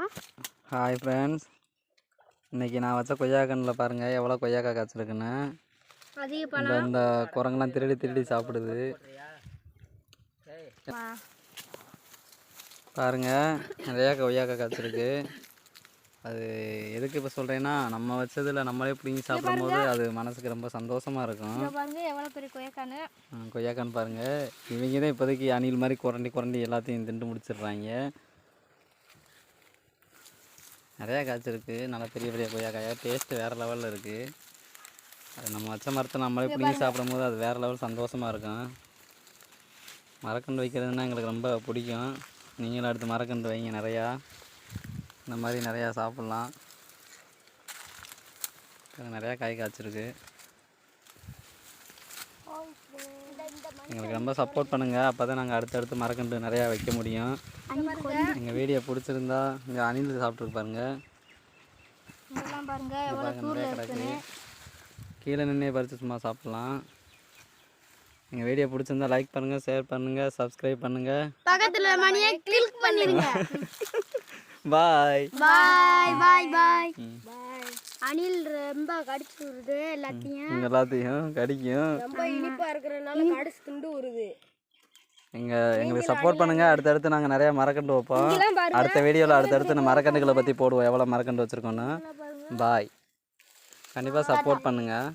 பார்க்கலாம். Hi friends, இன்றைக்கி நான் வச்ச கொய்யாக்கன்னில் பாருங்கள் எவ்வளோ கொய்யாக்காய் காய்ச்சிருக்குன்னு. இந்த குரங்கெல்லாம் திருடி சாப்பிடுது பாருங்கள். நிறையா கொய்யாக்காய் காய்ச்சிருக்கு. அது எதுக்கு இப்போ சொல்கிறேன்னா, நம்ம வச்சதில் நம்மளே பிடிங்கி சாப்பிடும்போது அது மனசுக்கு ரொம்ப சந்தோஷமாக இருக்கும். எவ்வளோ பெரிய கொய்யாக்கான்னு பாருங்கள். இவங்க தான் இப்போதைக்கு அணில் மாதிரி குரண்டி எல்லாத்தையும் திண்டு முடிச்சிடுறாங்க. நிறையா காய்ச்சிருக்கு. நல்லா பெரிய கொய்யாக்காயாக டேஸ்ட்டு வேறு லெவலில் இருக்குது. அது நம்ம வச்ச மரத்தை நம்மளே பிடிங்கி சாப்பிடும்போது அது வேறு லெவல் சந்தோஷமாக இருக்கும். மரக்கன்று வைக்கிறதுனா எங்களுக்கு ரொம்ப பிடிக்கும். நீங்களும் அடுத்து மரக்கன்று வைங்க. நிறையா இந்த மாதிரி நிறையா சாப்பிட்லாம். நிறையா காய் காய்ச்சிருக்கு. எங்களுக்கு ரொம்ப சப்போர்ட் பண்ணுங்கள். அப்போ தான் நாங்கள் அடுத்தடுத்து மரக்கன்று நிறையா வைக்க முடியும். எங்கள் வீடியோ பிடிச்சிருந்தா இங்கே அணில் சாப்பிட்ருக்கு பாருங்கள். நிறையா கிடக்கு. கீழே நின்று பறித்து சும்மா சாப்பிட்லாம். எங்கள் வீடியோ பிடிச்சிருந்தா லைக் பண்ணுங்கள், ஷேர் பண்ணுங்கள், சப்ஸ்கிரைப் பண்ணுங்கள், பக்கத்தில் மணியை கிளிக் பண்ணிடுங்க. பாய் பாய் பாய் பாய் பாய். அணில் ரொம்ப கடிச்சு வருது. எல்லாத்தையும் கடிக்கும். ரொம்ப இனிப்பாக இருக்கிறதுனால கடிச்சு துண்டு வருது. எங்களுக்கு சப்போர்ட் பண்ணுங்கள். அடுத்தடுத்து நாங்கள் நிறையா மரக்கன்று வைப்போம். அடுத்த வீடியோவில் அடுத்தடுத்து மரக்கன்றுகளை பற்றி போடுவோம், எவ்வளோ மரக்கன்று வச்சுருக்கோன்னு. பாய். கண்டிப்பாக சப்போர்ட் பண்ணுங்கள்.